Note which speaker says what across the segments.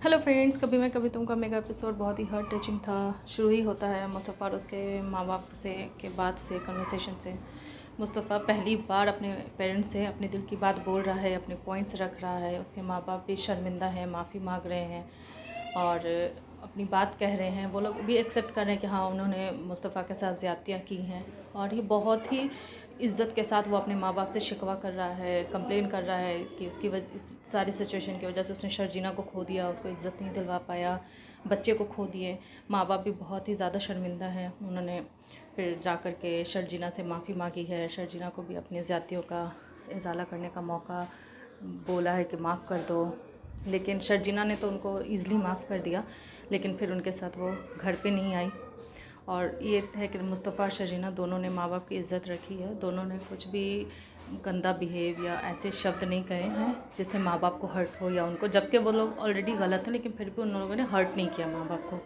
Speaker 1: Hello friends, कभी मैं कभी तुम का मेगा एपिसोड बहुत ही हार्ट टचिंग था। शुरू ही होता है मुस्तफ़ा और उसके माँ बाप से के बाद से कन्वर्सेशन से। मुस्तफ़ा पहली बार अपने पेरेंट्स से अपने दिल की बात बोल रहा है, अपने पॉइंट्स रख रहा है। उसके माँ बाप भी शर्मिंदा हैं, माफ़ी मांग रहे हैं और अपनी बात कह रहे हैं। वो लोग भी एक्सेप्ट कर रहे हैं कि हाँ, उन्होंने मुस्तफ़ा के साथ ज़्यादतियाँ की हैं। और ये बहुत ही इज़्ज़त के साथ वो अपने माँ बाप से शिकवा कर रहा है, कंप्लेन कर रहा है कि उसकी वजह, इस सारी सिचुएशन की वजह से उसने शर्जीना को खो दिया, उसको इज़्ज़त नहीं दिलवा पाया, बच्चे को खो दिए। माँ बाप भी बहुत ही ज़्यादा शर्मिंदा हैं। उन्होंने फिर जा कर के शर्जीना से माफ़ी मांगी है। शर्जीना को भी अपनी ज़्यादतियों का इजाला करने का मौका बोला है कि माफ़ कर दो, लेकिन शर्जीना ने तो उनको ईज़िली माफ़ कर दिया, लेकिन फिर उनके साथ वो घर पे नहीं आई। और ये है कि मुस्तफ़ा और शर्जीना दोनों ने माँ बाप की इज़्ज़त रखी है। दोनों ने कुछ भी गंदा बिहेव या ऐसे शब्द नहीं कहे हैं जिससे माँ बाप को हर्ट हो या उनको, जबकि वो लोग ऑलरेडी गलत हैं, लेकिन फिर भी उन लोगों ने हर्ट नहीं किया माँ बाप को।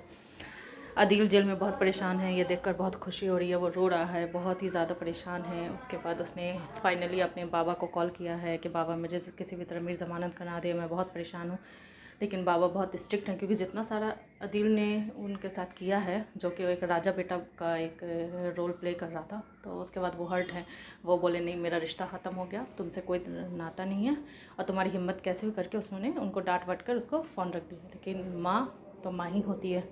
Speaker 1: आदिल जेल में बहुत परेशान है, ये देखकर बहुत खुशी हो रही है। वो रो रहा है, बहुत ही ज़्यादा परेशान है। उसके बाद उसने फाइनली अपने बाबा को कॉल किया है कि बाबा मुझे किसी भी तरह मेरी ज़मानत करा दे, मैं बहुत परेशान हूँ। लेकिन बाबा बहुत स्ट्रिक्ट हैं, क्योंकि जितना सारा आदिल ने उनके साथ किया है, जो कि एक राजा बेटा का एक रोल प्ले कर रहा था, तो उसके बाद वो हर्ट है। वो बोले नहीं, मेरा रिश्ता ख़त्म हो गया, तुमसे कोई नाता नहीं है, और तुम्हारी हिम्मत कैसे हुई करके उसने उनको डांट वाट कर उसको फ़ोन रख दिया। लेकिन माँ तो माँ ही होती है,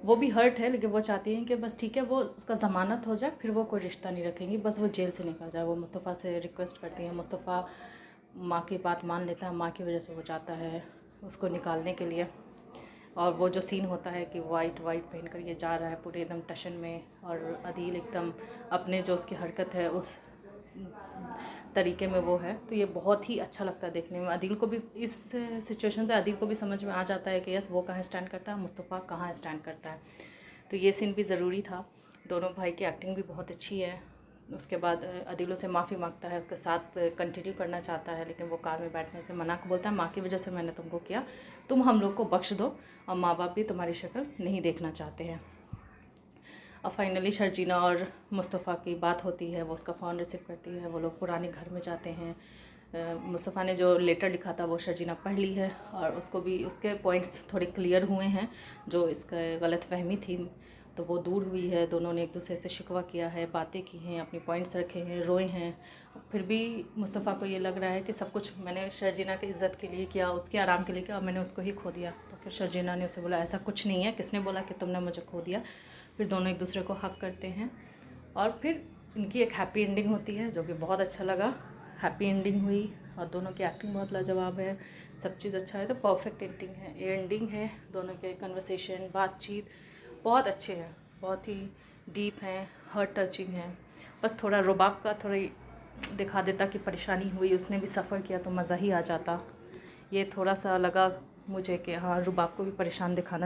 Speaker 1: वो भी हर्ट है, लेकिन वो चाहती हैं कि बस ठीक है, वो उसका ज़मानत हो जाए, फिर वो कोई रिश्ता नहीं रखेंगी, बस वो जेल से निकल जाए। वो मुस्तफ़ा से रिक्वेस्ट करती हैं। मुस्तफ़ा माँ की बात मान लेता है, माँ की वजह से वो जाता है उसको निकालने के लिए। और वो जो सीन होता है कि वाइट पहन कर ये जा रहा है पूरे एकदम टशन में, और आदिल एकदम अपने जो उसकी हरकत है उस तरीके में वो है, तो ये बहुत ही अच्छा लगता है देखने में। आदिल को भी इस सिचुएशन से आदिल को भी समझ में आ जाता है कि यस, वो कहाँ स्टैंड करता है, मुस्तफ़ा कहाँ स्टैंड करता है। तो ये सीन भी ज़रूरी था। दोनों भाई की एक्टिंग भी बहुत अच्छी है। उसके बाद आदिल से माफ़ी मांगता है, उसके साथ कंटिन्यू करना चाहता है, लेकिन वो कार में बैठने से मना को बोलता है, माँ की वजह से मैंने तुमको किया, तुम हम लोग को बख्श दो, और माँ बाप भी तुम्हारी शक्ल नहीं देखना चाहते हैं। और फाइनली शर्जीना और मुस्तफ़ा की बात होती है, वो उसका फ़ोन रिसीव करती है, वो लोग पुराने घर में जाते हैं। मुस्तफ़ा ने जो लेटर लिखा था वो शर्जीना पढ़ ली है, और उसको भी उसके पॉइंट्स थोड़े क्लियर हुए हैं, जो इसका गलत फहमी थी तो वो दूर हुई है। दोनों ने एक दूसरे से शिकवा किया है, बातें की हैं, अपने पॉइंट्स रखे हैं, रोए हैं। फिर भी मुस्तफ़ा को ये लग रहा है कि सब कुछ मैंने शर्जीना की इज़्ज़त के लिए किया, उसके आराम के लिए किया, और मैंने उसको ही खो दिया। तो फिर शर्जीना ने उसे बोला, ऐसा कुछ नहीं है, किसने बोला कि तुमने मुझे खो दिया। फिर दोनों एक दूसरे को हक करते हैं, और फिर इनकी एक हैप्पी एंडिंग होती है, जो कि बहुत अच्छा लगा। हैप्पी एंडिंग हुई और दोनों की एक्टिंग बहुत लाजवाब है, सब चीज़ अच्छा है। तो परफेक्ट एंडिंग है। दोनों के कन्वर्सेशन, बातचीत बहुत अच्छे हैं, बहुत ही डीप हैं, हार्ट टचिंग हैं। बस थोड़ा रुबाब का थोड़ी दिखा देता कि परेशानी हुई, उसने भी सफ़र किया तो मज़ा ही आ जाता। ये थोड़ा सा लगा मुझे कि हाँ, रुबाब को भी परेशान दिखाना चाहिए।